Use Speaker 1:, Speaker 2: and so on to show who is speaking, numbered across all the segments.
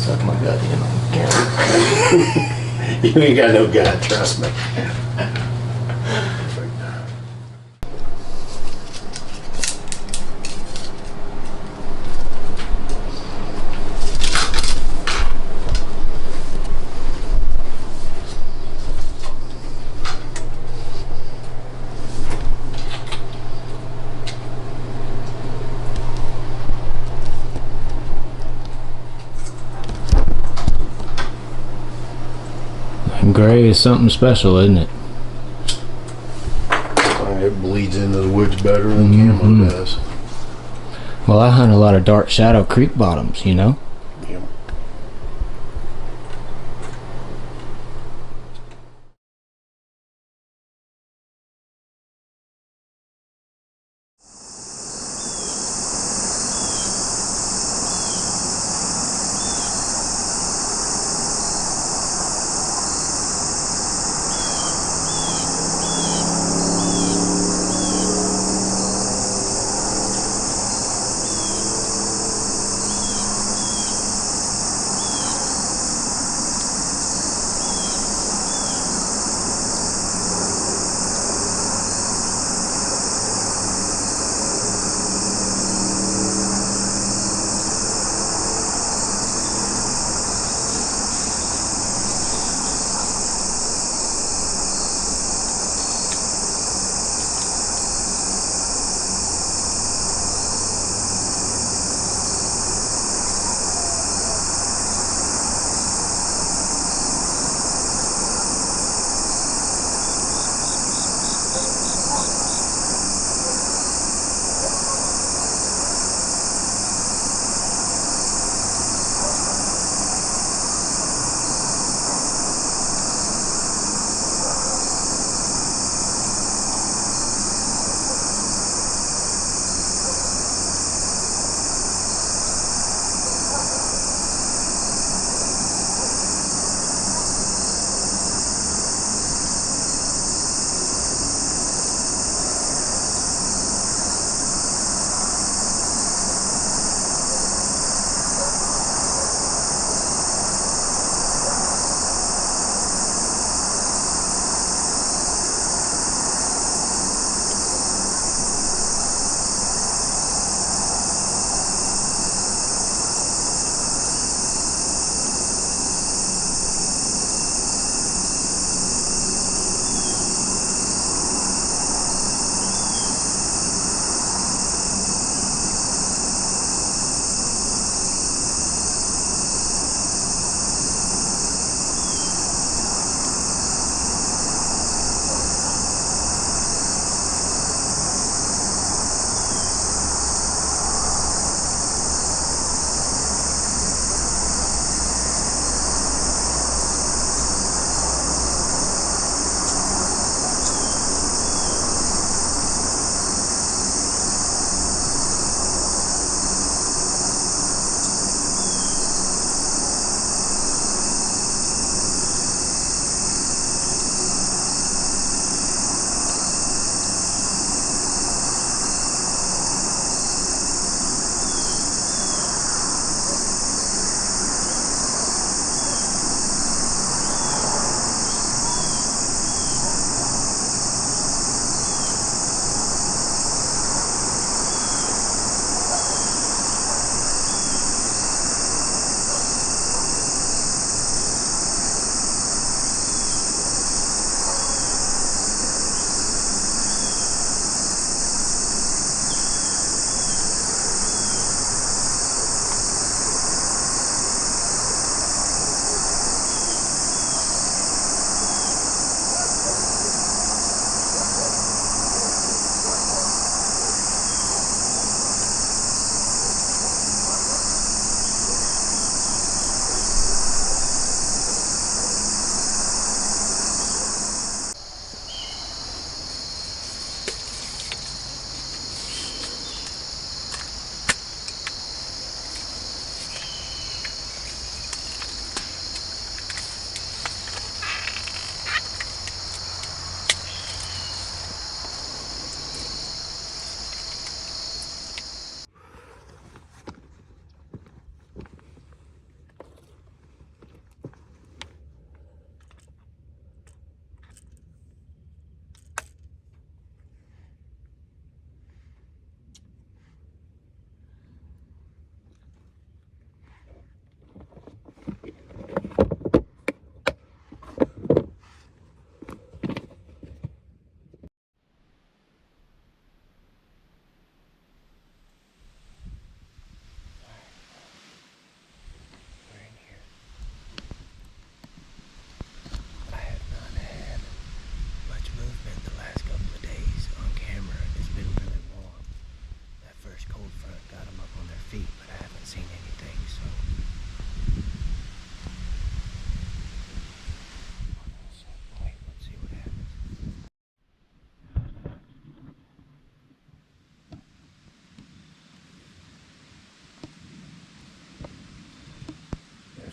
Speaker 1: Suck my gut, you know. Can't.
Speaker 2: You ain't got no gut, trust me.
Speaker 1: Gray is something special, isn't it?
Speaker 2: It bleeds into the woods better than camo does.
Speaker 1: Well, I hunt a lot of dark shadow creek bottoms, you know?
Speaker 2: Yeah.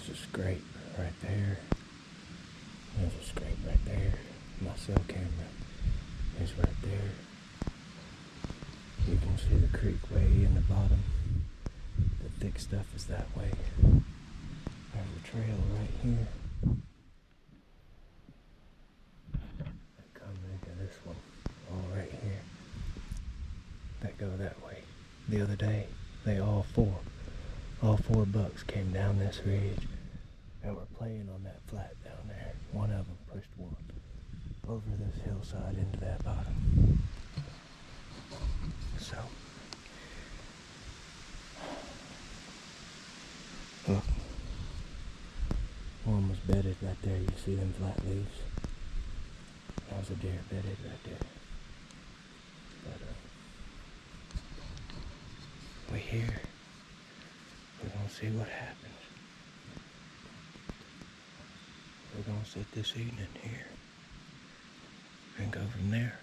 Speaker 1: There's a scrape right there. There's a scrape right there. My cell camera is right there. You can see the creek way in the bottom. The thick stuff is that way. There's a trail right here. That comes into this one, all right here. That go that way. The other day, all four bucks came down this ridge and were playing on that flat down there. One of them pushed one over this hillside into that bottom. So, look, one was bedded right there. You see them flat leaves? That was a deer bedded right there. But we're here. We're gonna see what happens. We're gonna sit this evening here and go from there.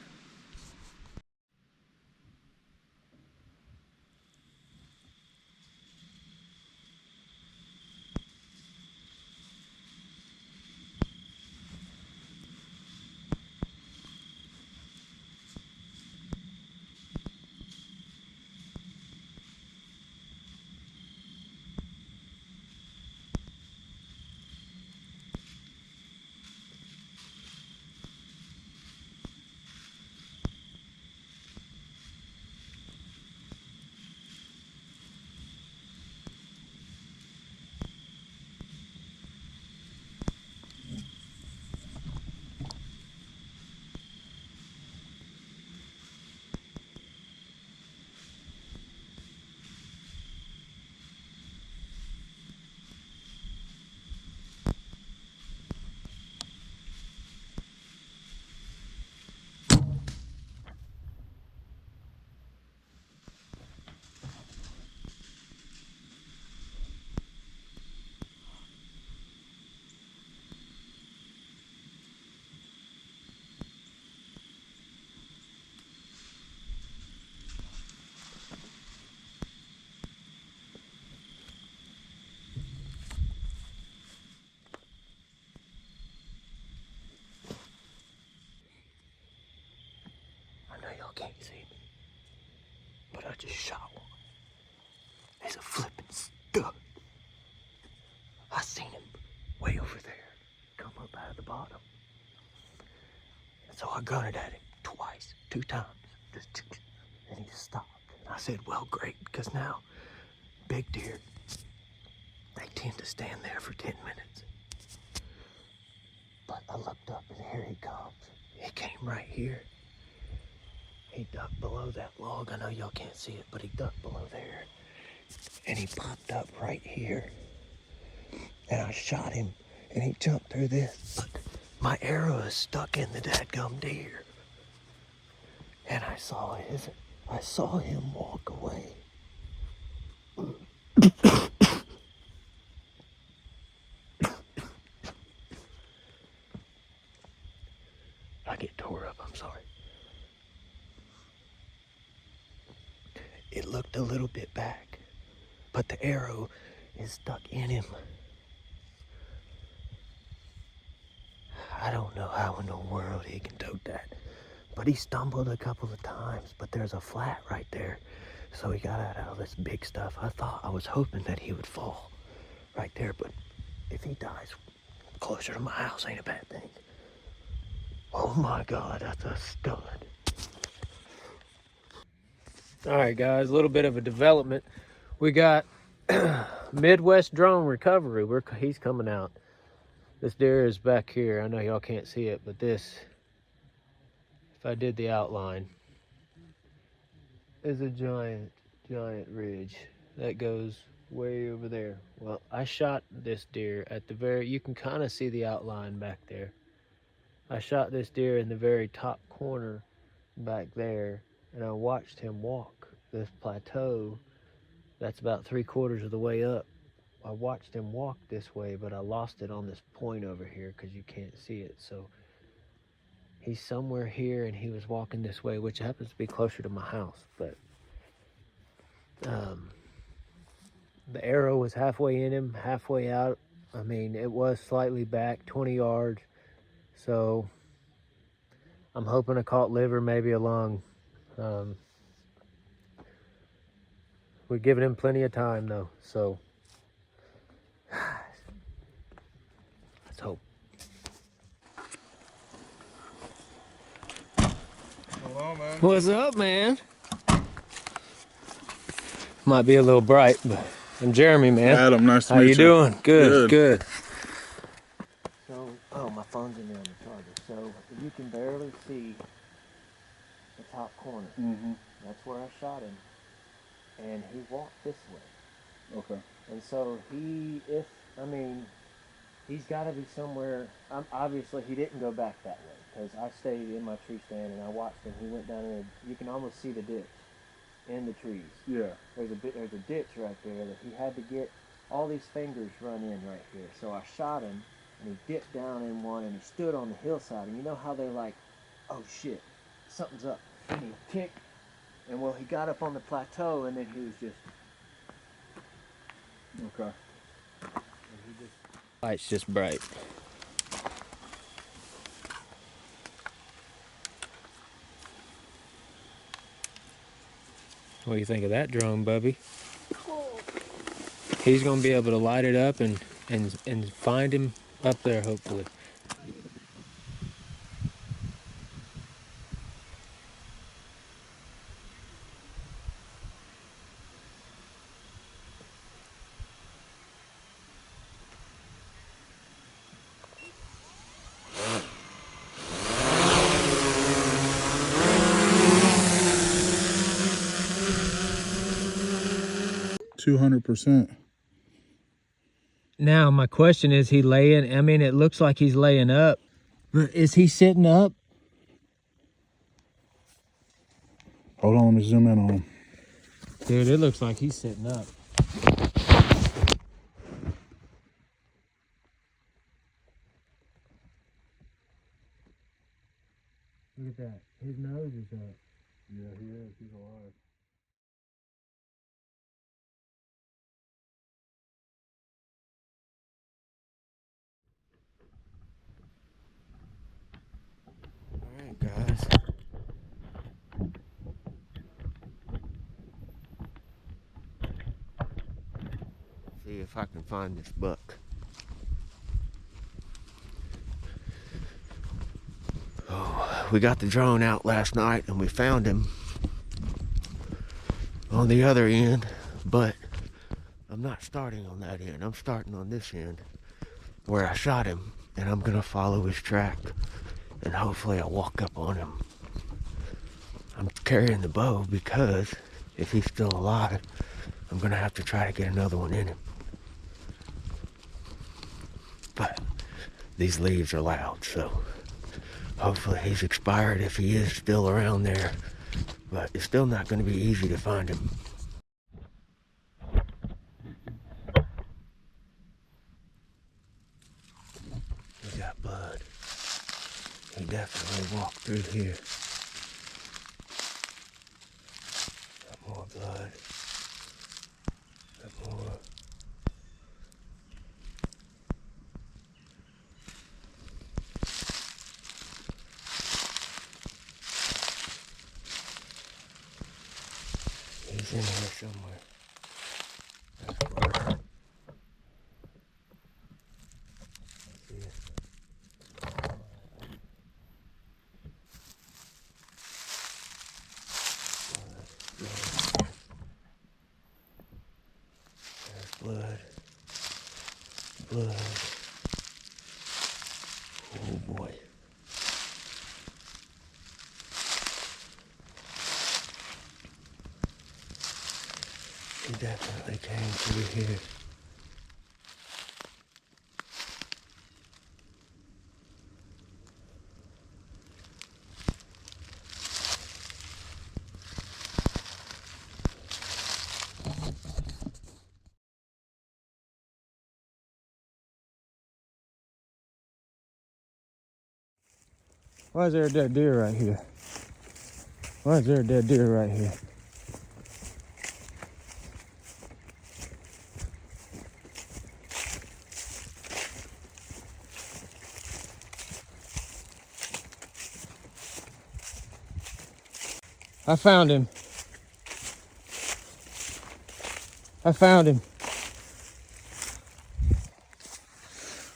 Speaker 1: I know y'all can't see me, but I just shot one. He's a flippin' stud. I seen him way over there come up out of the bottom. And so I gunted at him twice, 2 times. And he stopped. And I said, well, great, because now big deer, they tend to stand there for 10 minutes. But I looked up and here he comes. He came right here. He ducked below that log. I know y'all can't see it, but he ducked below there. And he popped up right here. And I shot him, and he jumped through this. But my arrow is stuck in the dadgum deer. And I saw him walk away. I get tore up, I'm sorry. It looked a little bit back, but the arrow is stuck in him. I don't know how in the world he can tote that, but he stumbled a couple of times, but there's a flat right there. So he got out of this big stuff. I was hoping that he would fall right there, but if he dies closer to my house, ain't a bad thing. Oh my God, that's a stud. All right, guys, a little bit of a development. We got Midwest Drone Recovery. He's coming out. This deer is back here. I know y'all can't see it, but this, if I did the outline, is a giant ridge that goes way over there. Well, I shot this deer at the very, you can kind of see the outline back there. I shot this deer in the very top corner back there, and I watched him walk this plateau that's about 3/4 of the way up. I watched him walk this way, but I lost it on this point over here because you can't see it. So he's somewhere here, and he was walking this way, which happens to be closer to my house. But the arrow was halfway in him, halfway out I mean, it was slightly back, 20 yards. So I'm hoping a caught liver, maybe a lung. We're giving him plenty of time though, so let's hope.
Speaker 3: Hold on, man.
Speaker 1: What's up, man? Might be a little bright, but I'm Jeremy, man.
Speaker 3: Adam, nice to
Speaker 1: How
Speaker 3: meet
Speaker 1: you
Speaker 3: you.
Speaker 1: doing? Good,
Speaker 3: Good.
Speaker 1: good. So, oh, my phone's in there on the charger. So you can barely see the top corner.
Speaker 3: Mm-hmm.
Speaker 1: That's where I shot him, and he walked this way.
Speaker 3: Okay.
Speaker 1: And so he's got to be somewhere. Obviously, he didn't go back that way because I stayed in my tree stand and I watched him. He went down there. You can almost see the ditch in the trees.
Speaker 3: Yeah.
Speaker 1: There's a ditch right there that he had to get. All these fingers run in right here. So I shot him, and he dipped down in one, and he stood on the hillside. And you know how they're like, oh shit, something's up. And he kicked, and well, he got up on the plateau, and then he was just.
Speaker 3: Okay.
Speaker 1: Light's just bright. What do you think of that drone, Bubby? He's gonna be able to light it up and find him up there, hopefully.
Speaker 3: $200%.
Speaker 1: Now, my question is, he laying? I mean, it looks like he's laying up. But is he sitting up?
Speaker 3: Hold on, let me zoom in on him.
Speaker 1: Dude, it looks like he's sitting up. Look at that. His nose is up.
Speaker 3: Yeah, he is. He's alive.
Speaker 1: Alright, guys. See if I can find this buck. Oh, we got the drone out last night and we found him on the other end, but I'm not starting on that end. I'm starting on this end where I shot him, and I'm gonna follow his track and hopefully I'll walk up on him. I'm carrying the bow because if he's still alive, I'm gonna have to try to get another one in him. But these leaves are loud, so hopefully he's expired if he is still around there. But it's still not gonna be easy to find him. We got blood. He definitely walked through here. Got more blood. Got more. He's in here somewhere. That's blood. I see it. Blood. Blood. Oh boy. He definitely came through here. Why is there a dead deer right here? Why is there a dead deer right here? I found him. I found him.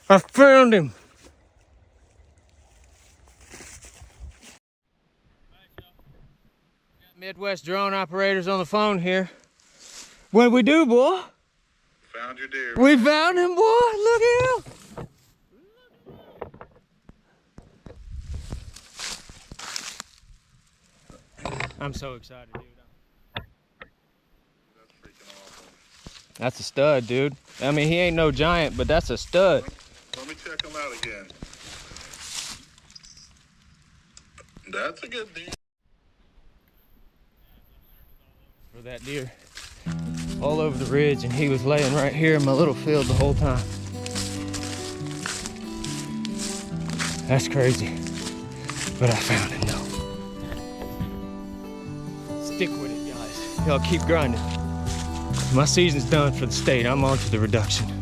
Speaker 1: I found him. Midwest drone operators on the phone here. What'd we do, boy?
Speaker 3: Found your deer.
Speaker 1: We found him, boy. Look at him. I'm so excited, dude.
Speaker 3: That's freaking awesome.
Speaker 1: That's a stud, dude. I mean, he ain't no giant, but that's a stud.
Speaker 3: Let me check him out again. That's a good deer.
Speaker 1: For that deer. All over the ridge, and he was laying right here in my little field the whole time. That's crazy. But I found him, though. Stick with it, guys. Y'all keep grinding. My season's done for the state. I'm on to the reduction.